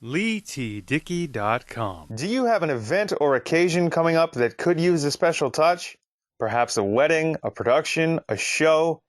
LEIGHTDICKEY.com. Do you have an event or occasion coming up that could use a special touch? Perhaps a wedding, a production, a show?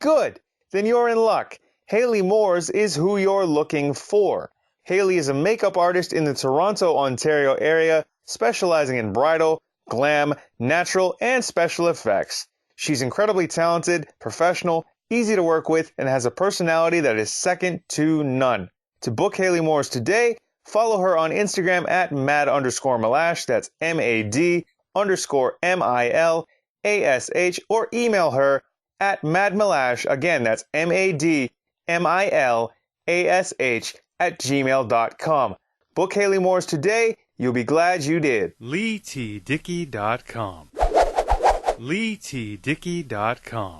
Good! Then you're in luck. Hayley Moores is who you're looking for. Hayley is a makeup artist in the Toronto, Ontario area, specializing in bridal, glam, natural, and special effects. She's incredibly talented, professional, easy to work with, and has a personality that is second to none. To book Hayley Moores today, follow her on Instagram at mad_milash, that's MAD_MILASH, or email her at madmilash, again, that's MADMILASH @gmail.com. Book Hayley Moores today, you'll be glad you did. LEIGHTDICKEY.com. LEIGHTDICKEY.com.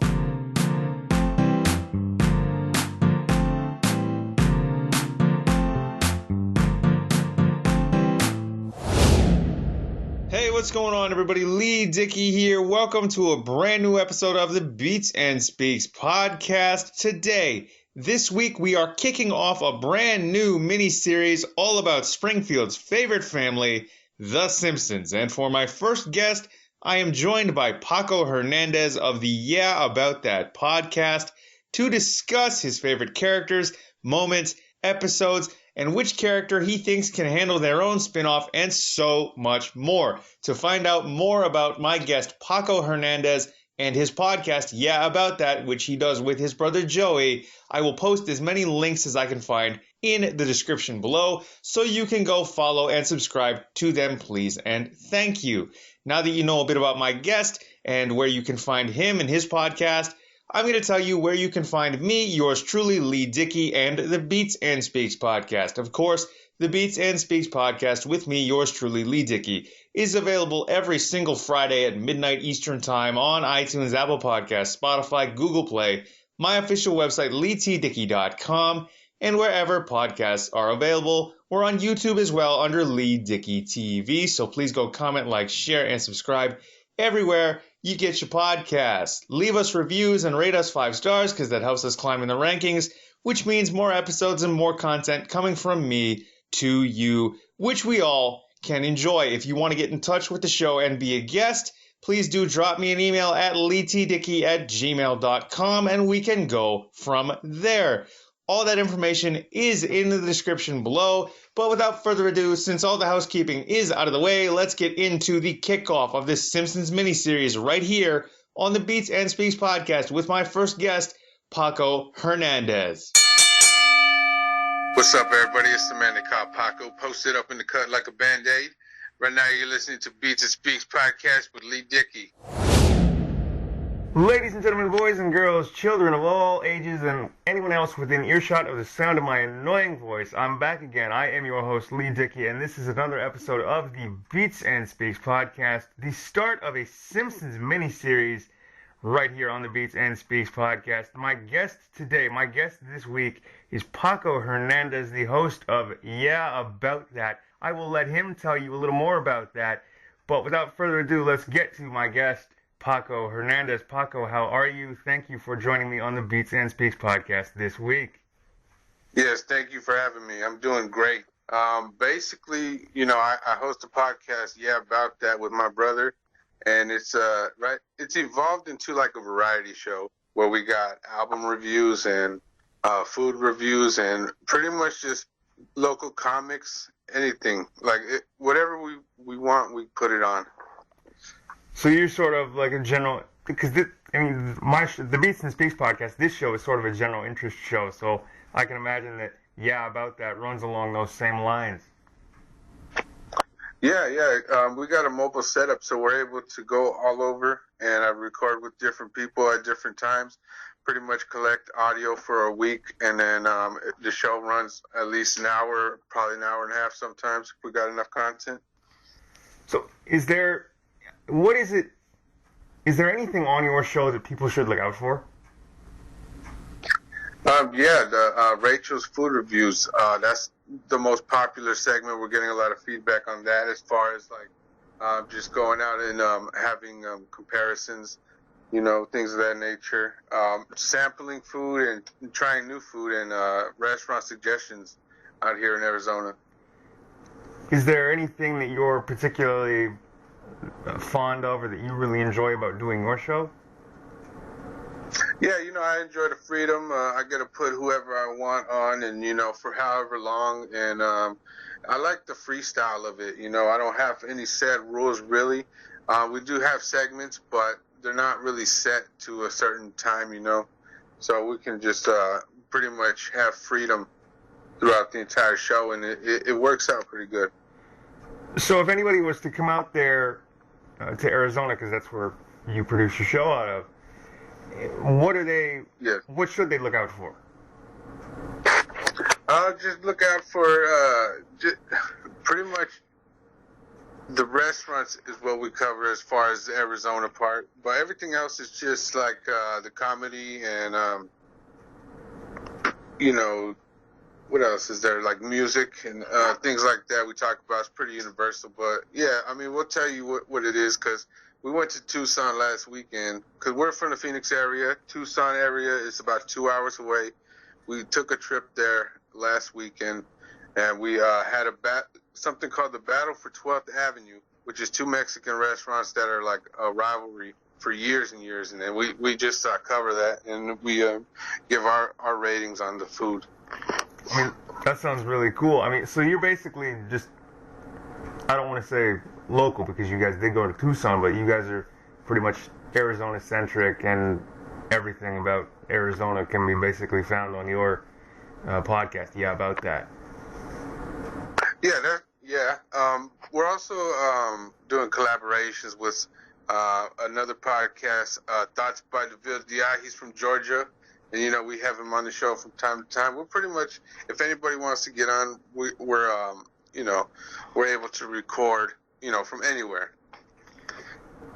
Hey, what's going on, everybody? Leigh Dickey here. Welcome to a brand new episode of the Beats and Speaks podcast. Today, this week, we are kicking off a brand new mini-series all about Springfield's favorite family, The Simpsons. And for my first guest, I am joined by Paco Hernandez of the Yeah About That podcast to discuss his favorite characters, moments, episodes, and which character he thinks can handle their own spinoff, and so much more. To find out more about my guest, Paco Hernandez, and his podcast, Yeah About That, which he does with his brother Joey, I will post as many links as I can find in the description below, so you can go follow and subscribe to them, please, and thank you. Now that you know a bit about my guest and where you can find him and his podcast, I'm going to tell you where you can find me, yours truly, Leigh Dickey, and the Beats and Speaks podcast. Of course, the Beats and Speaks podcast with me, yours truly, Leigh Dickey, is available every single Friday at midnight Eastern Time on iTunes, Apple Podcasts, Spotify, Google Play, my official website, LEIGHTDICKEY.com, and wherever podcasts are available. We're on YouTube as well under Leigh Dickey TV, so please go comment, like, share, and subscribe everywhere you get your podcasts. Leave us reviews and rate us 5 stars because that helps us climb in the rankings, which means more episodes and more content coming from me to you, which we all can enjoy. If you want to get in touch with the show and be a guest, please do drop me an email at leightdickey@gmail.com and we can go from there. All that information is in the description below. But without further ado, since all the housekeeping is out of the way, let's get into the kickoff of this Simpsons miniseries right here on the Beats and Speaks podcast with my first guest, Paco Hernandez. What's up, everybody? It's the man they call Paco, posted up in the cut like a Band-Aid. Right now, you're listening to Beats and Speaks podcast with Leigh Dickey. Ladies and gentlemen, boys and girls, children of all ages, and anyone else within earshot of the sound of my annoying voice, I'm back again. I am your host, Leigh Dickey, and this is another episode of the Beats and Speaks podcast, the start of a Simpsons miniseries right here on the Beats and Speaks podcast. My guest this week is Paco Hernandez, the host of Yeah About That. I will let him tell you a little more about that, but without further ado, let's get to my guest, Paco Hernandez. Paco, how are you? Thank you for joining me on the Beats and Speaks podcast this week. Yes, thank you for having me. I'm doing great. Basically, I host a podcast, Yeah About That, with my brother, and it's evolved into like a variety show where we got album reviews and food reviews and pretty much just local comics, anything whatever we want, we put it on. So you're sort of like a general, because the Beats and Speaks podcast, this show is sort of a general interest show, so I can imagine that Yeah About That runs along those same lines. Yeah. We got a mobile setup, so we're able to go all over and record with different people at different times, pretty much collect audio for a week, and then the show runs at least an hour, probably an hour and a half sometimes if we got enough content. So is there anything on your show that people should look out for? The Rachel's food reviews. That's the most popular segment. We're getting a lot of feedback on that as far as just going out and having comparisons, things of that nature. Sampling food and trying new food and restaurant suggestions out here in Arizona. Is there anything that you're particularly fond of or that you really enjoy about doing your show? Yeah, I enjoy the freedom. I get to put whoever I want on, and for however long. And I like the freestyle of it. I don't have any set rules really. We do have segments, but they're not really set to a certain time. So we can just pretty much have freedom throughout the entire show, and it works out pretty good. So if anybody was to come out there to Arizona, because that's where you produce your show out of, what should they look out for? Just look out for pretty much the restaurants is what we cover as far as the Arizona part, but everything else is just like the comedy and what else is there, like music and things like that we talk about. It's pretty universal, but yeah, I mean, we'll tell you what it is, because we went to Tucson last weekend, because we're from the Phoenix area. Tucson area is about 2 hours away. We took a trip there last weekend, and we had something called the Battle for 12th Avenue, which is two Mexican restaurants that are like a rivalry for years and years, and then we just cover that, and we give our ratings on the food. I mean, that sounds really cool. I mean, so you're basically just, I don't want to say local because you guys did go to Tucson, but you guys are pretty much Arizona-centric, and everything about Arizona can be basically found on your podcast. Yeah, about that. Yeah, we're also doing collaborations with another podcast, Thoughts by DeVille D.I. He's from Georgia. And, we have him on the show from time to time. We're pretty much, if anybody wants to get on, we're able to record, from anywhere.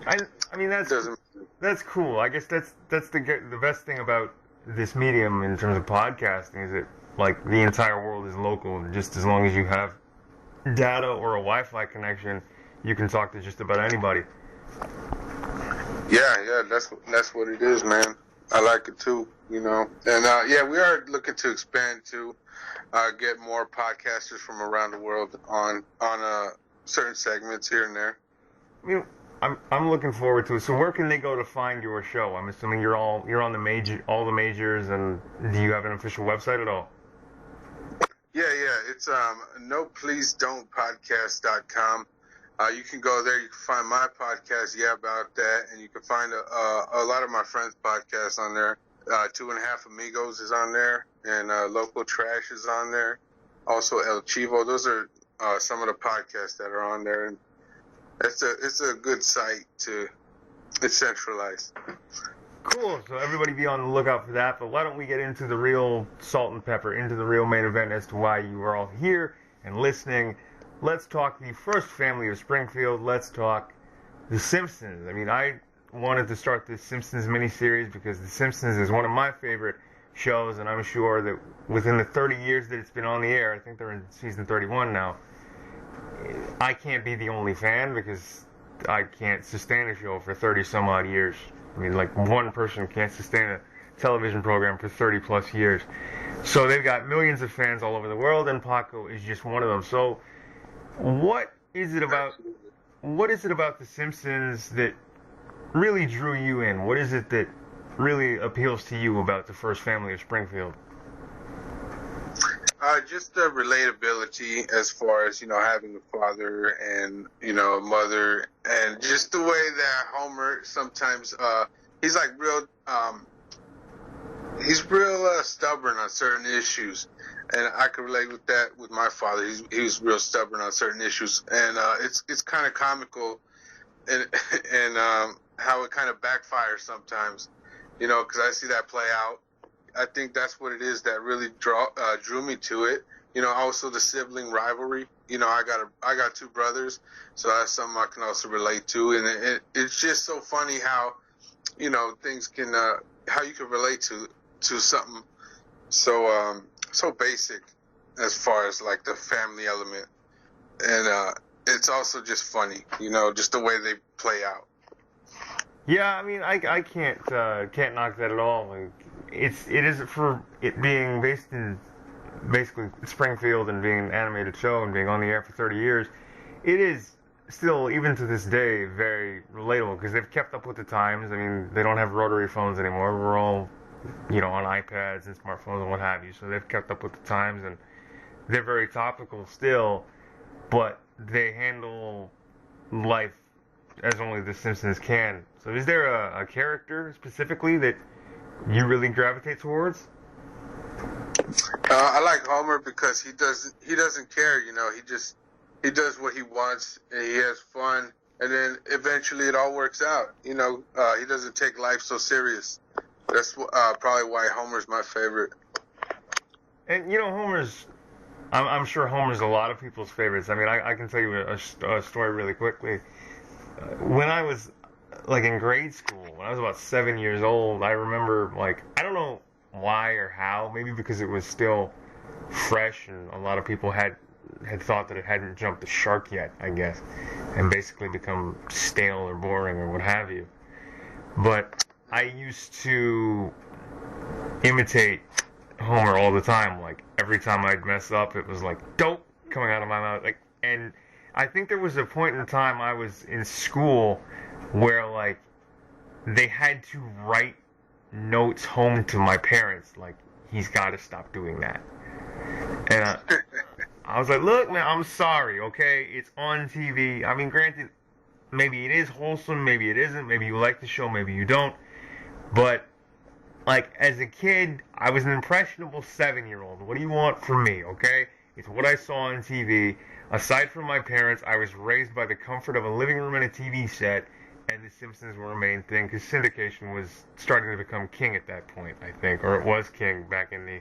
I mean, that's cool. I guess that's the best thing about this medium in terms of podcasting is that, like, the entire world is local. And just as long as you have data or a Wi-Fi connection, you can talk to just about anybody. Yeah, that's what it is, man. I like it too, And we are looking to expand to get more podcasters from around the world on certain segments here and there. I mean, I'm looking forward to it. So where can they go to find your show? I'm assuming you're on all the majors, and do you have an official website at all? Yeah. It's nopleasedon'tpodcast.com. You can go there. You can find my podcast, Yeah About That, and you can find a lot of my friends' podcasts on there. 2.5 Amigos is on there, and Local Trash is on there. Also El Chivo. Those are some of the podcasts that are on there, and it's a good site it's centralized. Cool. So everybody be on the lookout for that. But why don't we get into the real salt and pepper, into the real main event as to why you are all here and listening. Let's talk the first family of Springfield. Let's talk The Simpsons. I mean, I wanted to start this Simpsons miniseries because The Simpsons is one of my favorite shows, and I'm sure that within the 30 years that it's been on the air, I think they're in season 31 now, I can't be the only fan because I can't sustain a show for 30 some odd years. I mean, like, one person can't sustain a television program for 30 plus years. So they've got millions of fans all over the world, and Paco is just one of them. So what is it about The Simpsons that really drew you in? What is it that really appeals to you about the first family of Springfield? Just the relatability as far as, having a father and, a mother, and just the way that Homer sometimes, he's like real, stubborn on certain issues. And I can relate with that with my father. He's real stubborn on certain issues. And it's kind of comical and how it kind of backfires sometimes, because I see that play out. I think that's what it is that really drew me to it. Also the sibling rivalry. I got two brothers, so that's something I can also relate to. And it's just so funny how, things can, how you can relate to something so basic as far as like the family element. And it's also just funny, just the way they play out. Yeah, I mean, I can't knock that at all. Like, it is for it being based in basically Springfield and being an animated show and being on the air for 30 years, it is still, even to this day, very relatable because they've kept up with the times. I mean, they don't have rotary phones anymore. We're all, on iPads and smartphones and what have you. So they've kept up with the times, and they're very topical still, but they handle life as only the Simpsons can. So is there a character specifically that you really gravitate towards? I like Homer because he doesn't care. He does what he wants and he has fun, and then eventually it all works out. He doesn't take life so serious. That's probably why Homer's my favorite. And I'm sure Homer's a lot of people's favorites. I mean, I can tell you a story really quickly. When I was in grade school, when I was about 7 years old, I remember I don't know why or how, maybe because it was still fresh and a lot of people had thought that it hadn't jumped the shark yet, I guess, and basically become stale or boring or what have you. But I used to imitate Homer all the time. Every time I'd mess up, it was dope coming out of my mouth. And I think there was a point in time I was in school where they had to write notes home to my parents, he's got to stop doing that. And I was like, look, man, I'm sorry, okay? It's on TV. I mean, granted, maybe it is wholesome, maybe it isn't, maybe you like the show, maybe you don't. But, as a kid, I was an impressionable 7-year-old. What do you want from me, okay? It's what I saw on TV. Aside from my parents, I was raised by the comfort of a living room and a TV set, and The Simpsons were a main thing, because syndication was starting to become king at that point, I think. Or it was king back in the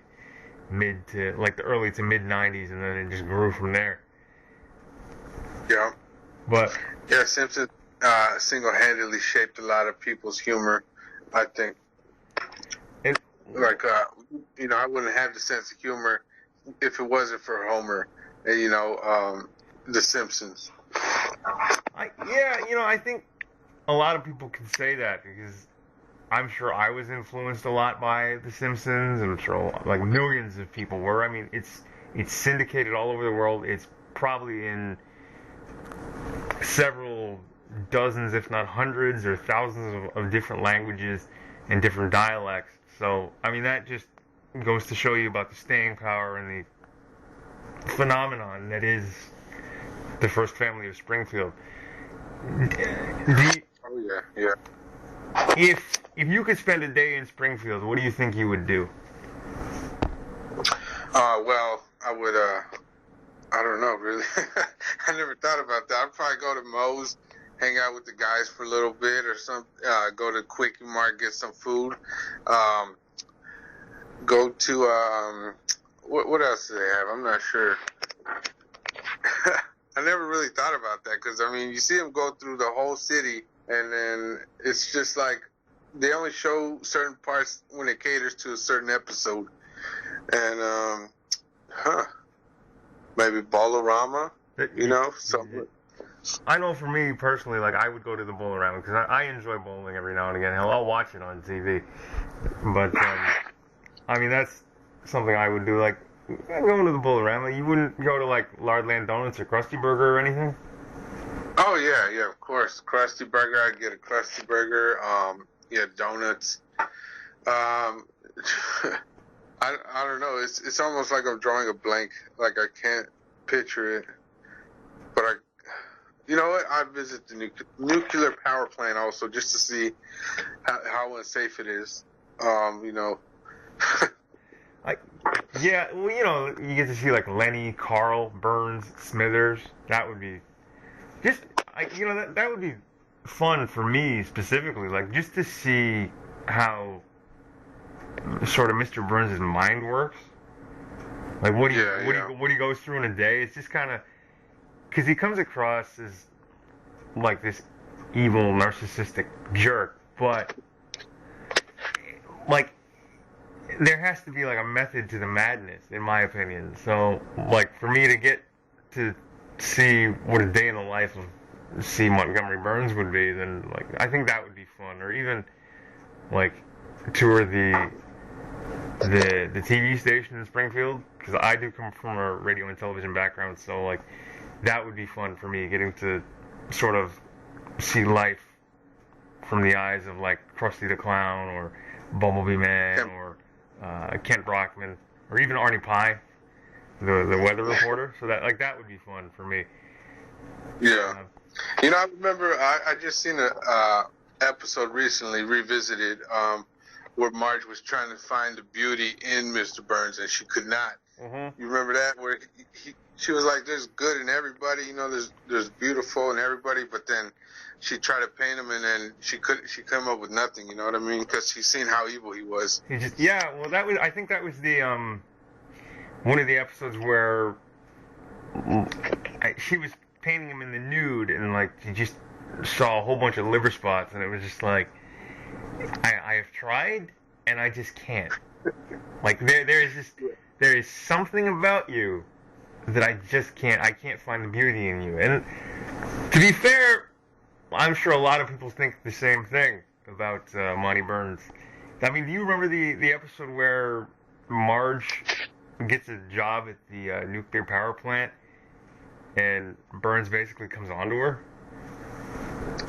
the early to mid 90s, and then it just grew from there. Yeah. But yeah, Simpsons single-handedly shaped a lot of people's humor, I think. And, I wouldn't have the sense of humor if it wasn't for Homer and, The Simpsons. I think a lot of people can say that because I'm sure I was influenced a lot by The Simpsons. I'm sure millions of people were. I mean, it's syndicated all over the world. It's probably in several dozens, if not hundreds or thousands of different languages and different dialects. So, I mean, that just goes to show you about the staying power and the phenomenon that is the first family of Springfield. Oh, yeah. If you could spend a day in Springfield, what do you think you would do? Well, I would, I don't know, really. I never thought about that. I'd probably go to Moe's, hang out with the guys for a little bit or go to Quickie Mart, get some food. Go to, what else do they have? I'm not sure. I never really thought about that because, you see them go through the whole city and then it's just they only show certain parts when it caters to a certain episode. And, maybe Bolorama, something. I know for me personally, I would go to the Bolorama because I enjoy bowling every now and again. Hell, I'll watch it on TV. But, that's something I would do. Going to the Bolorama, you wouldn't go to Lardland Donuts or Krusty Burger or anything? Oh yeah, of course. Krusty Burger, I'd get a Krusty Burger. Donuts. I don't know. It's almost like I'm drawing a blank. I can't picture it. But you know what? I visit the nuclear power plant also just to see how unsafe it is. You get to see Lenny, Carl, Burns, Smithers. That would be that would be fun for me specifically. Just to see how sort of Mr. Burns' mind works. What he goes through in a day. It's just kind of because he comes across as this evil, narcissistic jerk, but there has to be a method to the madness, in my opinion. So, for me to get to see what a day in the life of C. Montgomery Burns would be, then I think that would be fun. Or even tour the the TV station in Springfield, because I do come from a radio and television background, so like that would be fun for me, getting to sort of see life from the eyes of like Krusty the Clown or Bumblebee Man or Kent Brockman or even Arnie Pie, the weather reporter. So that would be fun for me. Yeah. I remember I just seen a episode recently revisited where Marge was trying to find the beauty in Mr. Burns and she could not. Mm-hmm. You remember that where she was like, "There's good in everybody, there's beautiful in everybody," but then she tried to paint him and then she come up with nothing. You know what I mean? Because she's seen how evil he was. I think that was the one of the episodes where she was painting him in the nude and like you just saw a whole bunch of liver spots and it was just like I have tried and I just can't. Like there is something about you that I just can't. I can't find the beauty in you. And to be fair, I'm sure a lot of people think the same thing about Monty Burns. I mean, do you remember the episode where Marge gets a job at the nuclear power plant and Burns basically comes onto her?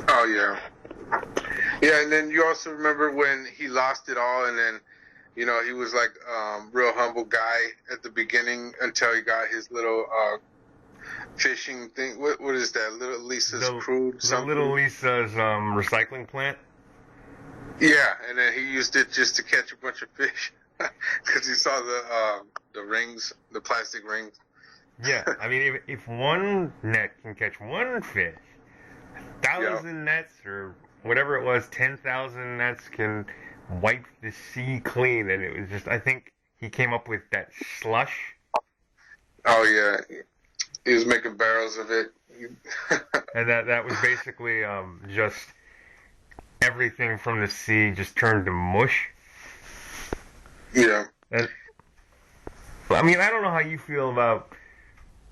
Oh, yeah. Yeah, and then you also remember when he lost it all and then, he was like real humble guy at the beginning until he got his little fishing thing. What is that? Little Lisa's crude something? The Little Lisa's recycling plant? Yeah, and then he used it just to catch a bunch of fish because he saw the rings, the plastic rings. Yeah, I mean, if one net can catch one fish, 1,000 nets or whatever it was, 10,000 nets can wipe the sea clean. And it was just, I think he came up with that slush. Oh, yeah. He was making barrels of it. And that was basically just everything from the sea just turned to mush. Yeah. And, I mean, I don't know how you feel about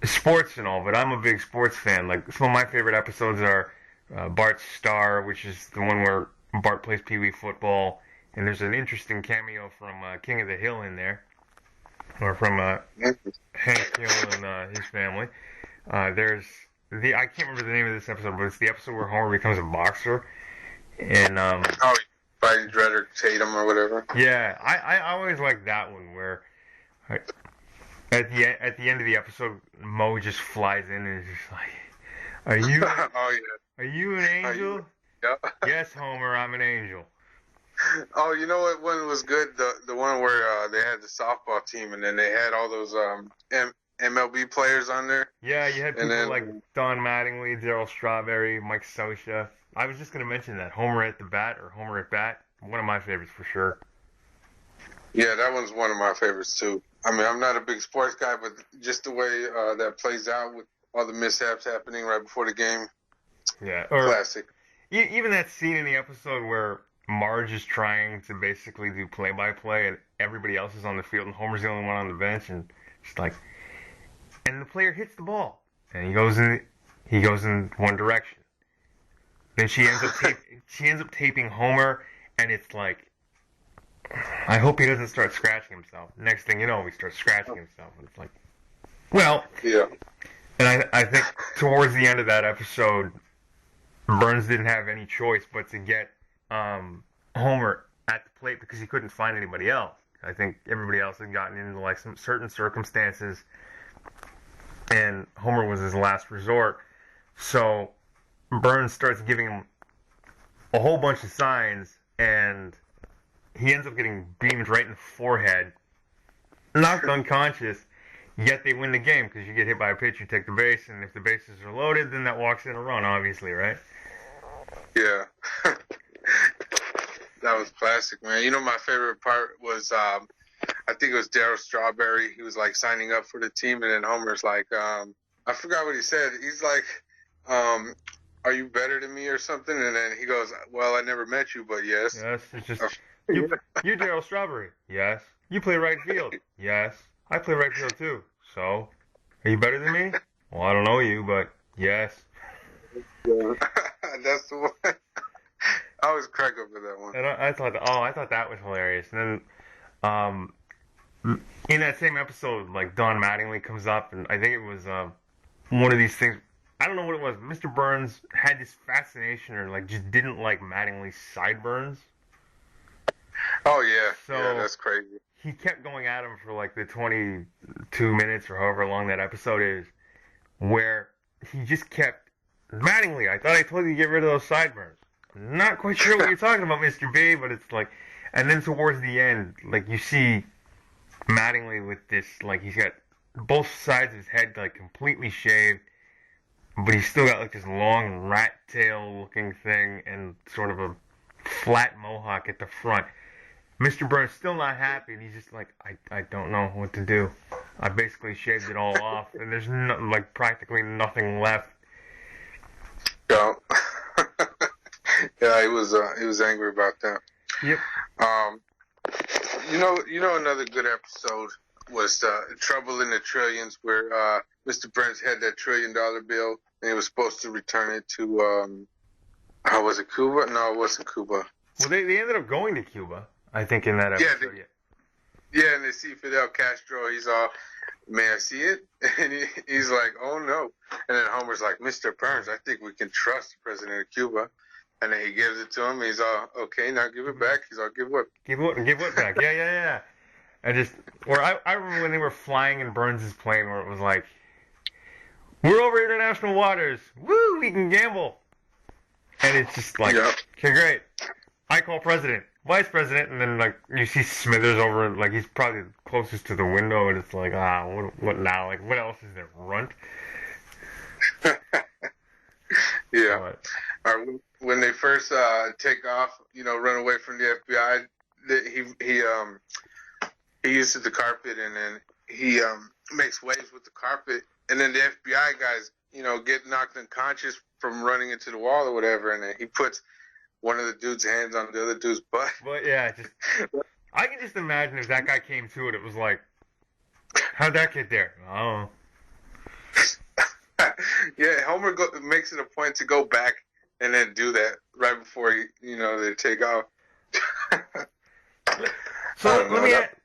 sports and all, but I'm a big sports fan. Like, some of my favorite episodes are Bart's Star, which is the one where Bart plays Pee Wee football, and there's an interesting cameo from King of the Hill in there, or from Hank Hill and his family. There's I can't remember the name of this episode, but it's the episode where Homer becomes a boxer, and fighting Dredrick Tatum or whatever. Yeah, I always like that one where at the end of the episode, Mo just flies in and is just like, "Are you? Oh yeah. Are you an angel?" Yeah. Yes, Homer, I'm an angel. Oh, you know what one was good? The one where they had the softball team and then they had all those MLB players on there. Yeah, you had people like Don Mattingly, Darryl Strawberry, Mike Scioscia. I was just going to mention that. Homer at the bat or Homer at bat. One of my favorites for sure. Yeah, that one's one of my favorites too. I mean, I'm not a big sports guy, but just the way that plays out with all the mishaps happening right before the game. Yeah. Classic. Even that scene in the episode where Marge is trying to basically do play-by-play and everybody else is on the field and Homer's the only one on the bench and just like, and the player hits the ball and he goes in one direction. Then she ends up taping Homer and it's like, I hope he doesn't start scratching himself. Next thing you know, he starts scratching himself and it's like, well, yeah. And I think towards the end of that episode, Burns didn't have any choice but to get Homer at the plate because he couldn't find anybody else. I think everybody else had gotten into like some certain circumstances, and Homer was his last resort. So Burns starts giving him a whole bunch of signs, and he ends up getting beamed right in the forehead, knocked unconscious. Yet they win the game because you get hit by a pitch, you take the base, and if the bases are loaded, then that walks in a run, obviously, right? Yeah. That was classic, man. You know, my favorite part was, I think it was Darryl Strawberry. He was, like, signing up for the team, and then Homer's like, I forgot what he said. He's like, are you better than me or something? And then he goes, well, I never met you, but yes. Yes, it's just, you're Darryl Strawberry. Yes. You play right field. Yes. I play right field too. So, are you better than me? Well, I don't know you, but yes. That's the one. I always crack up with that one. And I thought that was hilarious. And then in that same episode, like Don Mattingly comes up, and I think it was one of these things. I don't know what it was. Mr. Burns had this fascination, or like just didn't like Mattingly's sideburns. Oh yeah, So yeah, that's crazy. he kept going at him for like the 22 minutes or however long that episode is, where he just kept Mattingly. I thought I told you to get rid of those sideburns. I'm not quite sure what you're talking about, Mr. B, but it's like, and then towards the end, like you see Mattingly with this, like he's got both sides of his head like completely shaved, but he's still got like this long rat tail looking thing and sort of a flat mohawk at the front. Mr. Burns still not happy, and he's just like, I don't know what to do. I basically shaved it all off, and there's like practically nothing left. Yeah, yeah, he was angry about that. Yep. You know, another good episode was Trouble in the Trillions, where Mr. Burns had that $1 trillion bill, and he was supposed to return it to how was it, Cuba? No, it wasn't Cuba. Well, they ended up going to Cuba, I think, in that episode. Yeah, and they see Fidel Castro. He's all, may I see it? And he's like, oh no. And then Homer's like, Mr. Burns, I think we can trust the president of Cuba. And then he gives it to him. He's all, okay, now give it back. He's all, give what? Give what back? Yeah. I remember when they were flying in Burns' plane, where it was like, we're over international waters. Woo, we can gamble. And it's just like, okay, great. I call president, vice president, and then like you see Smithers over, like he's probably closest to the window, and it's like, what now? Like, what else is there? Runt? Yeah. When they first take off, run away from the FBI, he uses the carpet, and then he makes waves with the carpet, and then the FBI guys, get knocked unconscious from running into the wall or whatever, and then he puts one of the dude's hands on the other dude's butt. But yeah, I can just imagine if that guy came to it, it was like, how'd that get there? Oh. Yeah, Homer makes it a point to go back and then do that right before they take off. So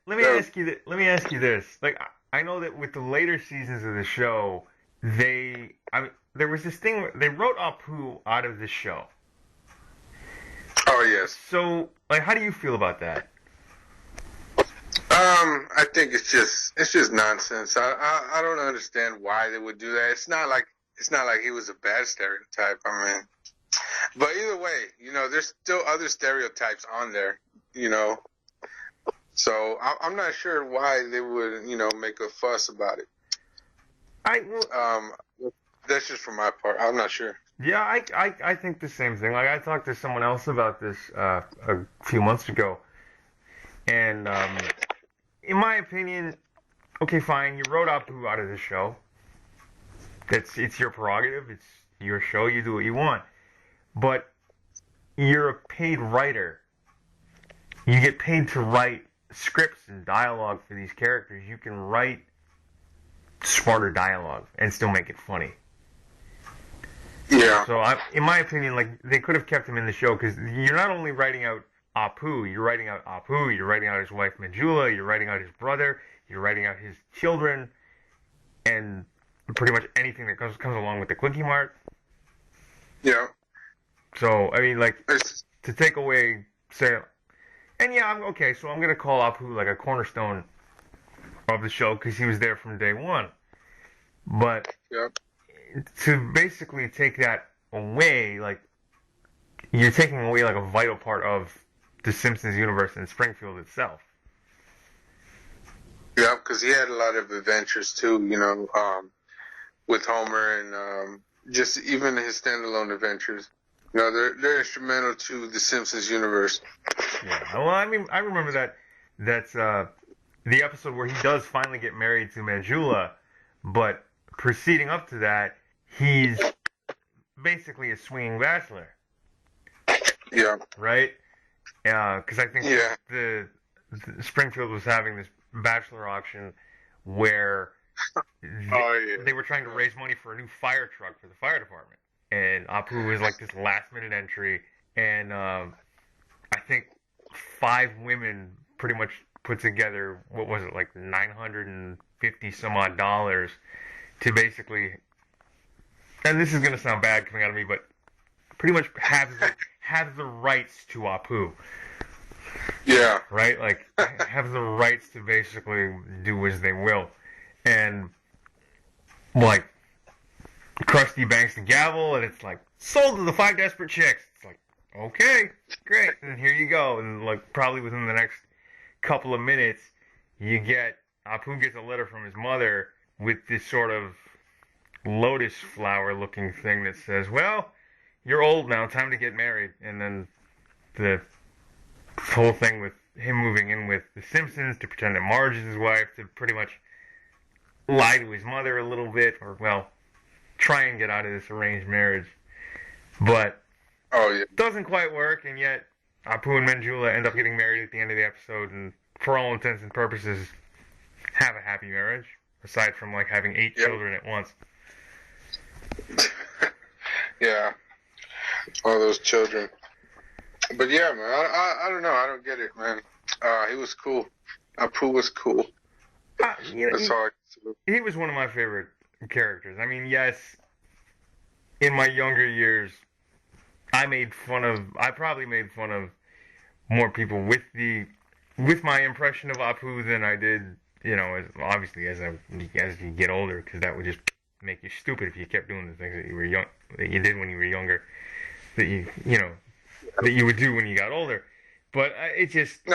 let me ask you this. Like, I know that with the later seasons of the show, there was this thing where they wrote Apu out of the show. Oh yes. So, like, how do you feel about that? I think it's just nonsense. I don't understand why they would do that. It's not like he was a bad stereotype. I mean, but either way, there's still other stereotypes on there. So I'm not sure why they would make a fuss about it. That's just for my part. I'm not sure. Yeah, I think the same thing. Like, I talked to someone else about this a few months ago, and in my opinion, okay, fine, you wrote Apu out of the show. It's your prerogative. It's your show. You do what you want. But you're a paid writer. You get paid to write scripts and dialogue for these characters. You can write smarter dialogue and still make it funny. Yeah. So, in my opinion, like, they could have kept him in the show, because you're not only writing out Apu, you're writing out Apu, you're writing out his wife Majula, you're writing out his brother, you're writing out his children, and pretty much anything that comes along with the Quickie Mart. Yeah. So, I mean, like, to take away, say, and yeah, I'm okay, so I'm going to call Apu like a cornerstone of the show, because he was there from day one. But to basically take that away, like, you're taking away like a vital part of the Simpsons universe in Springfield itself. Yeah, because he had a lot of adventures too, with Homer, and just even his standalone adventures. They're instrumental to the Simpsons universe. Yeah, well, I mean, I remember that's the episode where he does finally get married to Majula, but preceding up to that, he's basically a swinging bachelor. Yeah. Right? Because I think the Springfield was having this bachelor auction where they were trying to raise money for a new fire truck for the fire department. And Apu was like this last-minute entry, and I think 5 women pretty much put together, what was it, like $950 some odd to basically, and this is going to sound bad coming out of me, but pretty much have the rights to Apu. Yeah. Right? Like, have the rights to basically do as they will. And, like, Krusty bangs the gavel, and it's like, sold to the 5 desperate chicks. It's like, okay, great, and here you go. And, like, probably within the next couple of minutes, Apu gets a letter from his mother with this sort of lotus flower looking thing that says, well, you're old now, time to get married. And then the whole thing with him moving in with the Simpsons to pretend that Marge is his wife, to pretty much lie to his mother a little bit, or, well, try and get out of this arranged marriage. But doesn't quite work, and yet Apu and Manjula end up getting married at the end of the episode, and for all intents and purposes, have a happy marriage, aside from, like, having 8 children at once. Yeah. All those children. But yeah, man, I don't know. I don't get it, man. He was cool. Apu was cool. That's all I can say. He was one of my favorite characters. I mean, yes, in my younger years, I probably made fun of more people with my impression of Apu than I did, obviously as you get older, because that would just make you stupid if you kept doing the things that you did when you were younger, that you would do when you got older. But it's just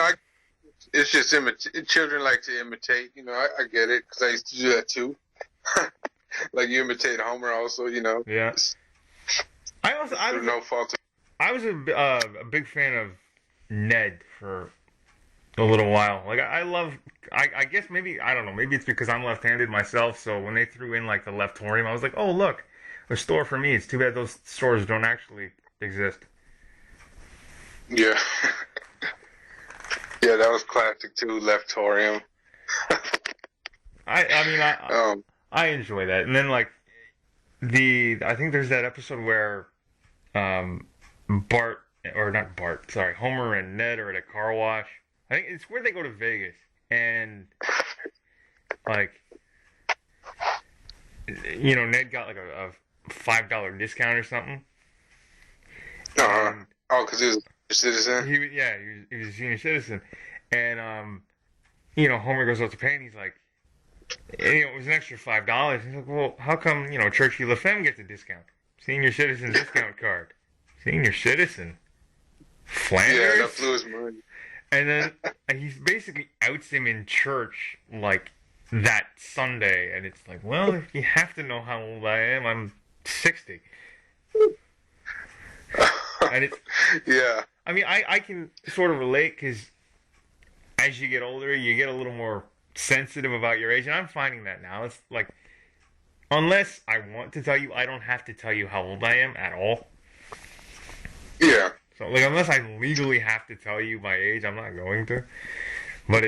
children like to imitate. I get it, because I used to do that too. Like, you imitate Homer also. Yeah. No fault. I was a big fan of Ned for a little while. Like, I guess maybe, I don't know, maybe it's because I'm left-handed myself, so when they threw in, like, the leftorium, I was like, oh, look, a store for me. It's too bad those stores don't actually exist. Yeah. Yeah, that was classic, too, leftorium. I enjoy that. And then, like, I think there's that episode where Homer and Ned are at a car wash. I think it's where they go to Vegas, and like, Ned got like a $5 discount or something. Because he was a citizen. He was a senior citizen, and Homer goes out to pay, and he's like, it was an extra $5. He's like, well, how come Churchill LaFemme gets a discount? Senior citizen discount card. Senior citizen. Flanders? Yeah, that blew his mind. And then he basically outs him in church, like, that Sunday. And it's like, well, you have to know how old I am. I'm 60. And it's... Yeah. I mean, I can sort of relate, because as you get older, you get a little more sensitive about your age. And I'm finding that now. It's like, unless I want to tell you, I don't have to tell you how old I am at all. Yeah. So, like, unless I legally have to tell you my age, I'm not going to. But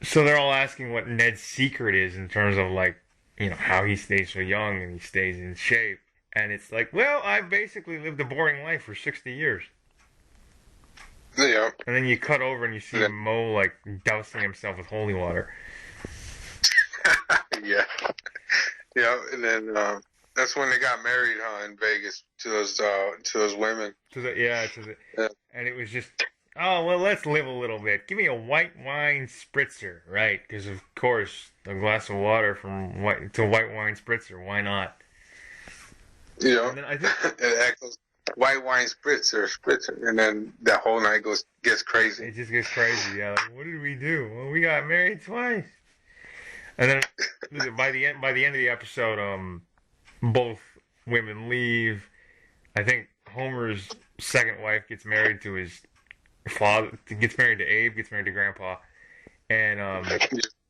so they're all asking what Ned's secret is in terms of, like, how he stays so young and he stays in shape. And it's like, well, I've basically lived a boring life for 60 years. Yeah. And then you cut over and you see Mo, like, dousing himself with holy water. Yeah. Yeah, and then that's when they got married, in Vegas, to those women. And it was just, oh, well, let's live a little bit. Give me a white wine spritzer, right? Because, of course, a glass of water to a white wine spritzer. Why not? And then I think it echoes white wine spritzer, and then that whole night gets crazy. It just gets crazy. Yeah, like, what did we do? Well, we got married twice. And then by the end of the episode, both women leave. I think Homer's second wife gets married to his father, gets married to Abe, gets married to Grandpa, and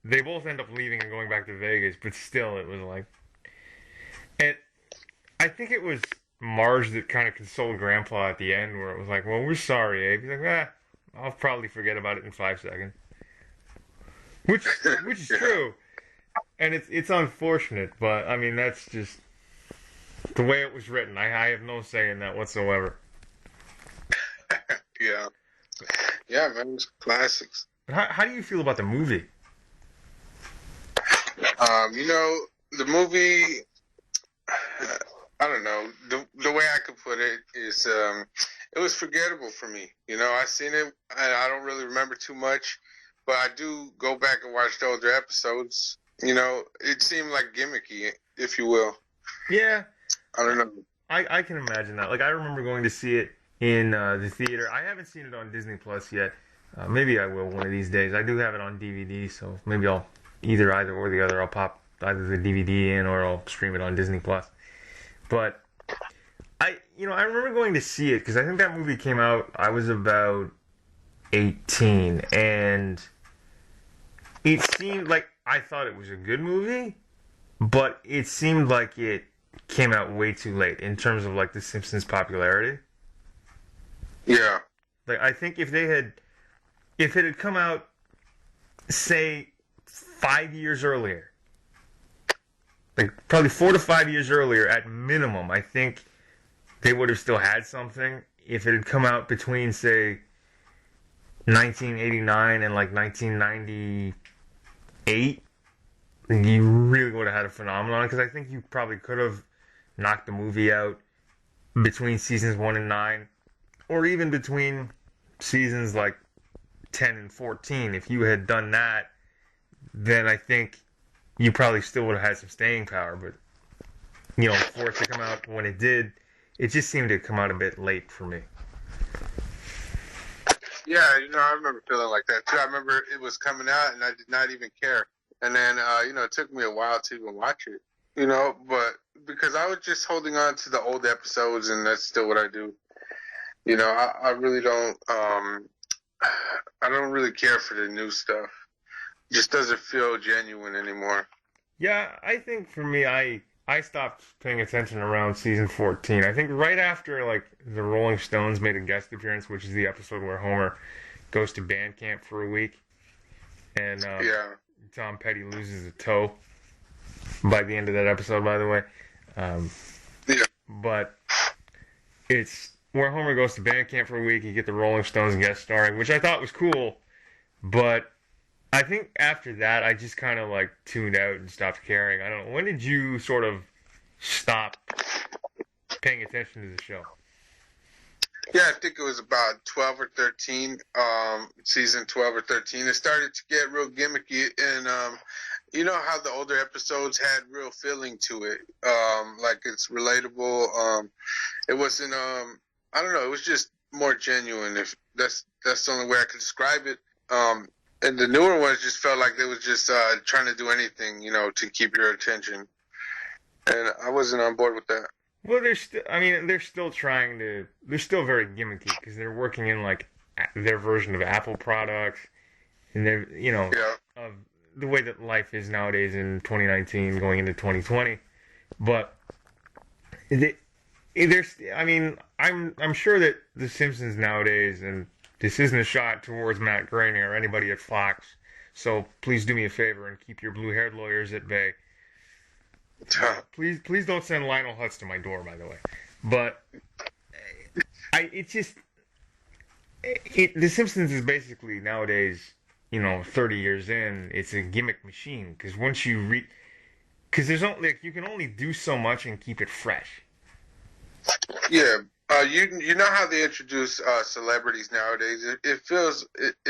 they both end up leaving and going back to Vegas. But still, it was like, and I think it was Marge that kind of consoled Grandpa at the end, where it was like, well, we're sorry, Abe. He's like, I'll probably forget about it in 5 seconds. Which is true. And it's unfortunate, but, I mean, that's just the way it was written. I have no say in that whatsoever. Yeah. Yeah, man, it's classics. But how do you feel about the movie? You know, the movie, I don't know, the way I could put it is, it was forgettable for me. You know, I seen it, and I don't really remember too much, but I do go back and watch the older episodes. You know, it seemed like gimmicky, if you will. Yeah, I don't know. I can imagine that. Like, I remember going to see it in the theater. I haven't seen it on Disney Plus yet. Maybe I will one of these days. I do have it on DVD, so maybe I'll either or the other. I'll pop either the DVD in or I'll stream it on Disney Plus. But I remember going to see it because I think that movie came out. I was about 18, and it seemed like I thought it was a good movie, but it seemed like it came out way too late in terms of like the Simpsons popularity. Yeah. Like, I think if it had come out, say, 5 years earlier, like probably 4 to 5 years earlier at minimum, I think they would have still had something. If it had come out between, say, 1989 and like 1998, you really would have had a phenomenon, because I think you probably could have knocked the movie out between seasons 1 and 9, or even between seasons like 10 and 14. If you had done that, then I think you probably still would have had some staying power. But, you know, for it to come out when it did, it just seemed to come out a bit late for me. Yeah, you know, I remember feeling like that too. I remember it was coming out and I did not even care. And then, you know, it took me a while to even watch it, you know, but because I was just holding on to the old episodes, and that's still what I do. You know, I really don't, I don't really care for the new stuff. It just doesn't feel genuine anymore. Yeah, I think for me, I stopped paying attention around season 14. I think right after, like, the Rolling Stones made a guest appearance, which is the episode where Homer goes to band camp for a week, and Yeah. Tom Petty loses a toe by the end of that episode, by the way. Yeah. But it's where Homer goes to band camp for a week. You get the Rolling Stones guest starring, which I thought was cool. But I think after that, I just kind of like tuned out and stopped caring. I don't know. When did you sort of stop paying attention to the show? Yeah, I think it was about 12 or 13, season 12 or 13. It started to get real gimmicky, and you know how the older episodes had real feeling to it, like it's relatable. It wasn't, I don't know, it was just more genuine. If that's the only way I could describe it. And the newer ones just felt like they was just trying to do anything, you know, to keep your attention, and I wasn't on board with that. Well, they're still trying to. They're still very gimmicky because they're working in like their version of Apple products, and they're of the way that life is nowadays in 2019, going into 2020. But I'm sure that the Simpsons nowadays, and this isn't a shot towards Matt Groening or anybody at Fox, so please do me a favor and keep your blue-haired lawyers at bay. Please don't send Lionel Hutz to my door, by the way. But The Simpsons is basically nowadays, 30 years in, it's a gimmick machine. Because once you because there's only you can only do so much and keep it fresh. Yeah, you know how they introduce celebrities nowadays. It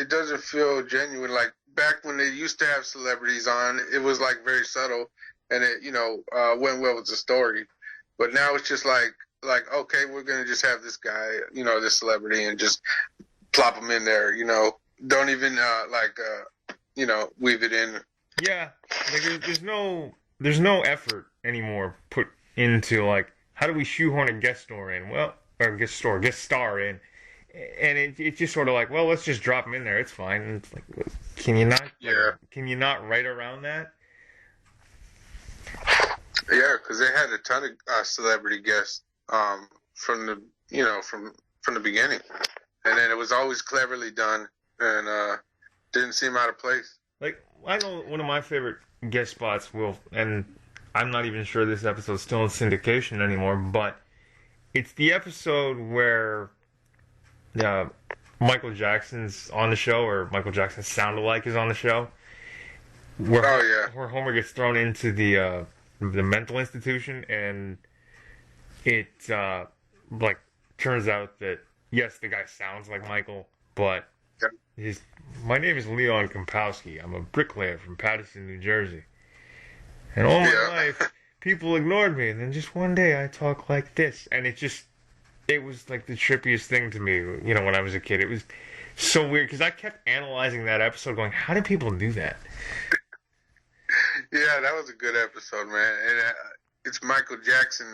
doesn't feel genuine. Like back when they used to have celebrities on, it was like very subtle. And it, went well with the story. But now it's just like, okay, we're going to just have this guy, this celebrity, and just plop him in there, Don't even, weave it in. Yeah, like there's no effort anymore put into, like, how do we shoehorn a guest star in? And it's just sort of like, well, let's just drop him in there. It's fine. And it's like, can you not? Yeah. Can you not write around that? Yeah, because they had a ton of celebrity guests from the from the beginning, and then it was always cleverly done and didn't seem out of place. Like, I know one of my favorite guest spots and I'm not even sure this episode's still in syndication anymore, but it's the episode where Michael Jackson's on the show, or Michael Jackson's sound-alike is on the show, where where Homer gets thrown into the mental institution, and it like turns out that yes, the guy sounds like Michael, but my name is Leon Kompowski. I'm a bricklayer from Paterson, New Jersey, and all my life people ignored me, and then just one day I talk like this, and it was like the trippiest thing to me, you know, when I was a kid. It was so weird because I kept analyzing that episode, going, "How do people do that?" Yeah, that was a good episode, man. And it's Michael Jackson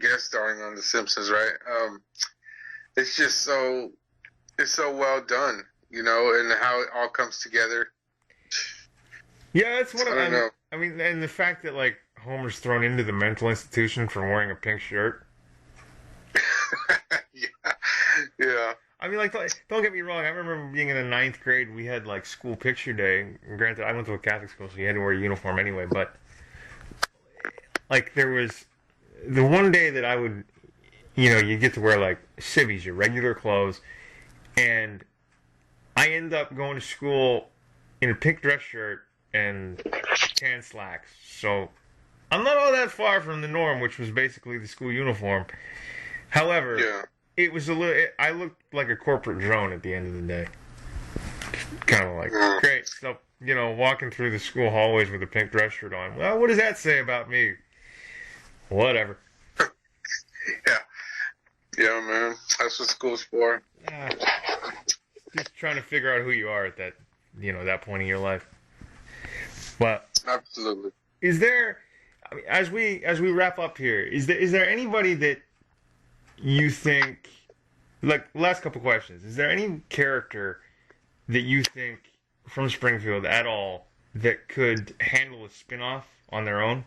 guest starring on The Simpsons, right? It's just it's so well done, you know, and how it all comes together. Yeah, that's what I know. I mean, and the fact that like Homer's thrown into the mental institution for wearing a pink shirt. Yeah. I mean, like, don't get me wrong. I remember being in the 9th grade. We had like school picture day. Granted, I went to a Catholic school, so you had to wear a uniform anyway. But like, there was the one day that I would, you know, you get to wear like civvies, your regular clothes, and I end up going to school in a pink dress shirt and tan slacks. So I'm not all that far from the norm, which was basically the school uniform. However, it was a little. I looked like a corporate drone at the end of the day. Kind of like, great. So, you know, walking through the school hallways with a pink dress shirt on. Well, what does that say about me? Whatever. Yeah, man. That's what school's for. Just trying to figure out who you are at that, you know, that point in your life. But absolutely. Is there, I mean, as we wrap up here, is there anybody that you think, like, last couple questions, is there any character that you think from Springfield at all that could handle a spinoff on their own?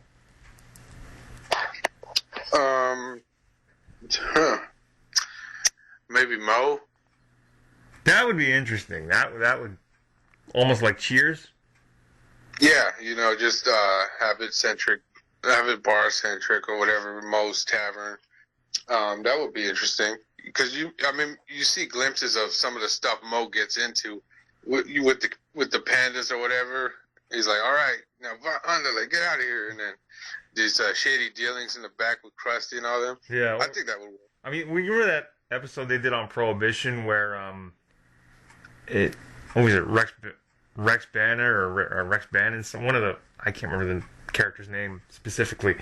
Maybe Mo. That would be interesting. That would almost like Cheers. Yeah, you know, just have it bar centric or whatever. Mo's Tavern. That would be interesting because you see glimpses of some of the stuff Mo gets into with the pandas or whatever. He's like, all right, now Underlay, get out of here, and then these shady dealings in the back with Krusty and all them. Yeah, I think that would work. I mean, you remember that episode they did on Prohibition where what was it, Rex Banner or Rex Bannon? One of the, I can't remember the character's name specifically,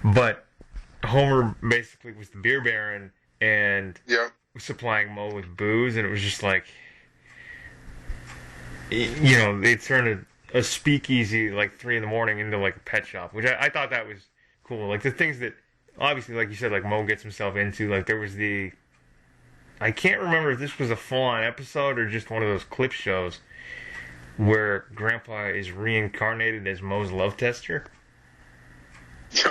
but Homer basically was the beer baron and was supplying Mo with booze, and it was just like, you know, they turned a speakeasy like 3 a.m. into like a pet shop, which I thought that was cool. Like the things that obviously, like you said, like Mo gets himself into. Like there was I can't remember if this was a full-on episode or just one of those clip shows where Grandpa is reincarnated as Mo's love tester.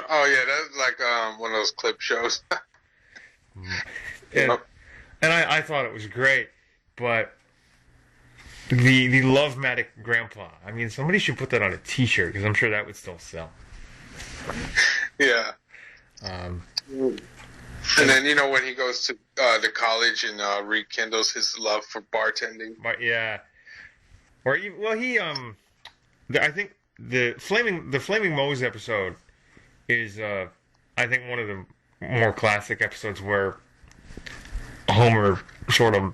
Oh yeah, that's like one of those clip shows. and I thought it was great, but the Love-matic Grandpa. I mean, somebody should put that on a T-shirt because I'm sure that would still sell. Yeah. And then, you know, when he goes to the college and rekindles his love for bartending. But yeah. Or I think the Flaming Moe's episode is I think one of the more classic episodes where Homer sort of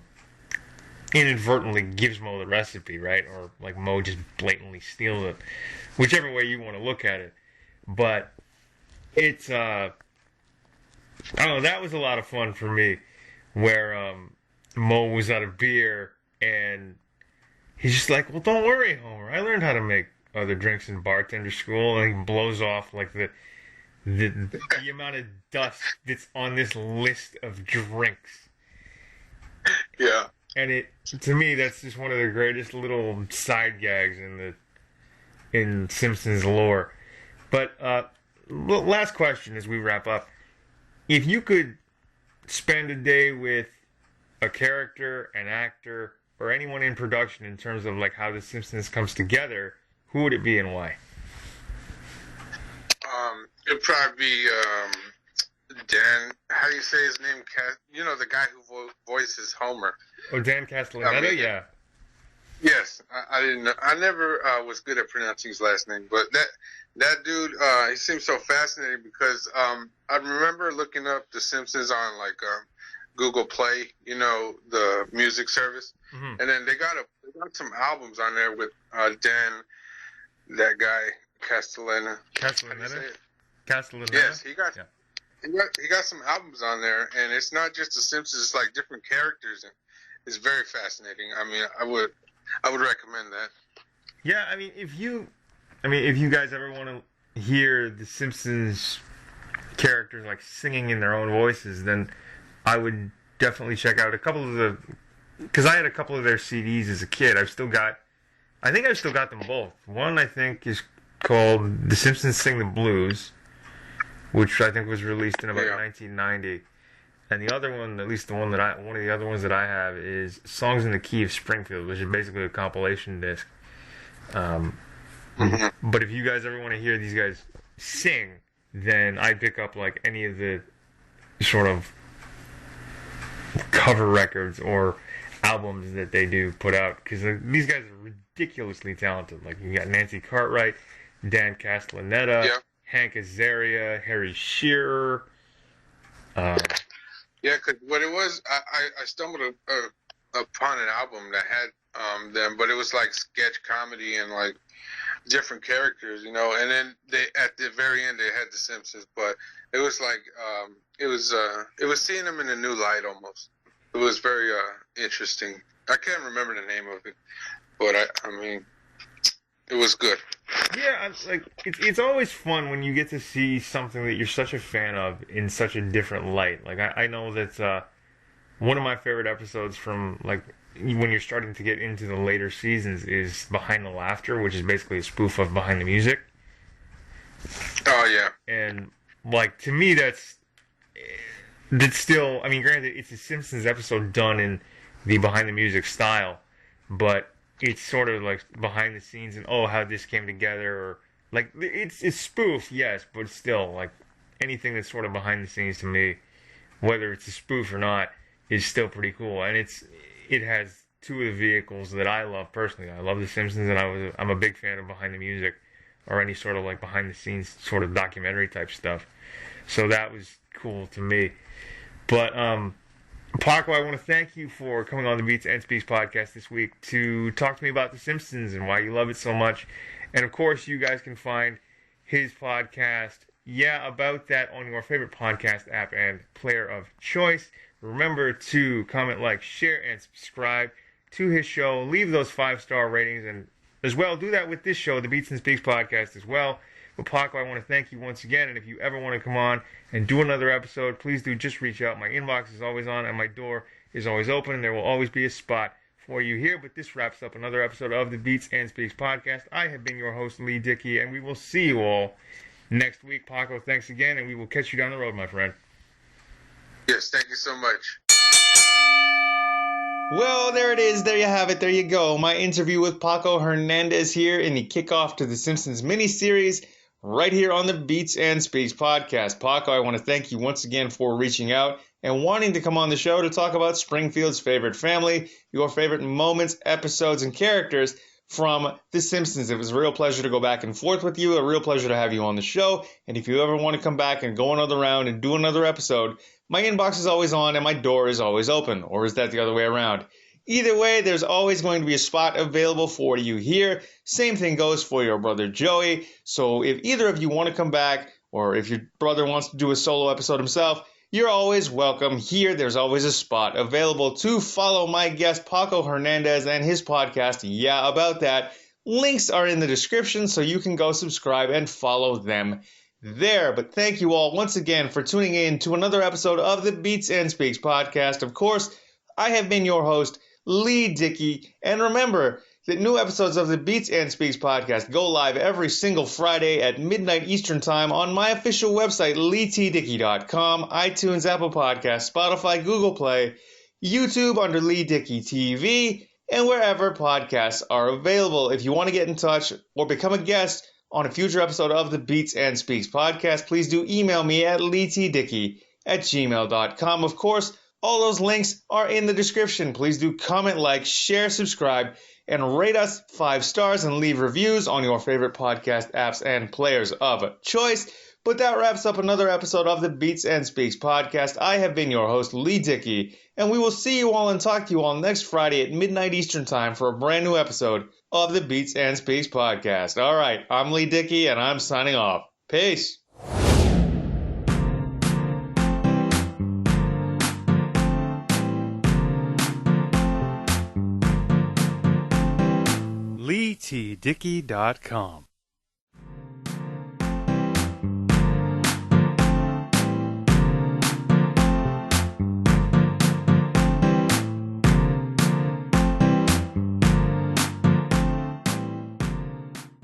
inadvertently gives Moe the recipe, right? Or like Moe just blatantly steals it. Whichever way you want to look at it. But it's I don't know, that was a lot of fun for me, where Moe was out of beer, and he's just like, well, don't worry, Homer, I learned how to make other drinks in bartender school, and he blows off like the amount of dust that's on this list of drinks. Yeah. And to me, that's just one of the greatest little side gags in Simpsons lore. But last question as we wrap up. If you could spend a day with a character, an actor, or anyone in production in terms of like how The Simpsons comes together, who would it be and why? It'd probably be Dan. How do you say his name? You know, the guy who voices Homer. Oh, Dan Castellaneta, I mean, yeah. Yes, I didn't know. I never was good at pronouncing his last name, but that dude, he seems so fascinating because I remember looking up The Simpsons on like Google Play, you know, the music service, Mm-hmm. and then they got some albums on there with Dan, that guy Castellana. How do you say Castellaneta? it? Castellaneta? Yes, he got Yeah. he got some albums on there, and it's not just The Simpsons; it's like different characters, and it's very fascinating. I mean, I would recommend that. Yeah, I mean, if you guys ever want to hear the Simpsons characters like singing in their own voices, then I would definitely check out a couple of because I had a couple of their CDs as a kid. I think I've still got them both. One I think is called The Simpsons Sing the Blues, which I think was released in about 1990. And the other one, at least one of the other ones that I have is Songs in the Key of Springfield, which is basically a compilation disc. But if you guys ever want to hear these guys sing, then I pick up like any of the sort of cover records or albums that they do put out, because these guys are ridiculously talented. Like you got Nancy Cartwright, Dan Castellaneta, Hank Azaria, Harry Shearer. Yeah, because what it was, I stumbled upon an album that had them, but it was like sketch comedy and like different characters, you know. And then they at the very end they had the Simpsons, but it was like it was seeing them in a new light almost. It was very interesting. I can't remember the name of it, but I mean, it was good. Yeah, it's always fun when you get to see something that you're such a fan of in such a different light. Like I know that one of my favorite episodes from like when you're starting to get into the later seasons is Behind the Laughter, which is basically a spoof of Behind the Music. Oh yeah. And like to me that's still, I mean, granted it's a Simpsons episode done in the Behind the Music style, but it's sort of like behind the scenes and how this came together, or like it's spoof, yes, but still like anything that's sort of behind the scenes to me, whether it's a spoof or not, is still pretty cool. And it has two of the vehicles that I love personally. I love The Simpsons, and I'm a big fan of Behind the Music or any sort of like behind the scenes sort of documentary type stuff. So that was cool to me. But Paco, I want to thank you for coming on the Beats and Speaks podcast this week to talk to me about The Simpsons and why you love it so much. And of course, you guys can find his podcast, Yeah About That, on your favorite podcast app and player of choice. Remember to comment, like, share, and subscribe to his show. Leave those 5-star ratings, and as well, do that with this show, the Beats and Speaks podcast as well. But Paco, I want to thank you once again, and if you ever want to come on and do another episode, please do just reach out. My inbox is always on, and my door is always open, and there will always be a spot for you here. But this wraps up another episode of the Beats and Speaks podcast. I have been your host, LEIGHTDICKEY, and we will see you all next week. Paco, thanks again, and we will catch you down the road, my friend. Yes, thank you so much. Well, there it is. There you have it. There you go. My interview with Paco Hernandez here in the kickoff to the Simpsons miniseries right here on the Beats and Speaks podcast. Paco, I want to thank you once again for reaching out and wanting to come on the show to talk about Springfield's favorite family, your favorite moments, episodes, and characters from The Simpsons. It was a real pleasure to go back and forth with you, a real pleasure to have you on the show. And if you ever want to come back and go another round and do another episode, my inbox is always on and my door is always open. Or is that the other way around? Either way, there's always going to be a spot available for you here. Same thing goes for your brother Joey. So if either of you want to come back, or if your brother wants to do a solo episode himself, you're always welcome here. There's always a spot available to follow my guest Paco Hernandez and his podcast, Yeah About That. Links are in the description, so you can go subscribe and follow them there. But thank you all once again for tuning in to another episode of the Beats and Speaks podcast. Of course, I have been your host, LEIGHTDICKEY, and remember that new episodes of the Beats and Speaks podcast go live every single Friday at midnight Eastern Time on my official website, LEIGHTDICKEY.com, iTunes, Apple Podcasts, Spotify, Google Play, YouTube under LEIGHTDICKEY TV, and wherever podcasts are available. If you want to get in touch or become a guest on a future episode of the Beats and Speaks podcast, please do email me at LEIGHTDICKEY@gmail.com. Of course, All those links are in the description. Please do comment, like, share, subscribe, and rate us 5 stars and leave reviews on your favorite podcast apps and players of choice. But that wraps up another episode of the Beats and Speaks podcast. I have been your host, Leigh Dickey, and we will see you all and talk to you all next Friday at midnight Eastern Time for a brand new episode of the Beats and Speaks podcast. All right, I'm Leigh Dickey, and I'm signing off. Peace. LEIGHTDICKEY.com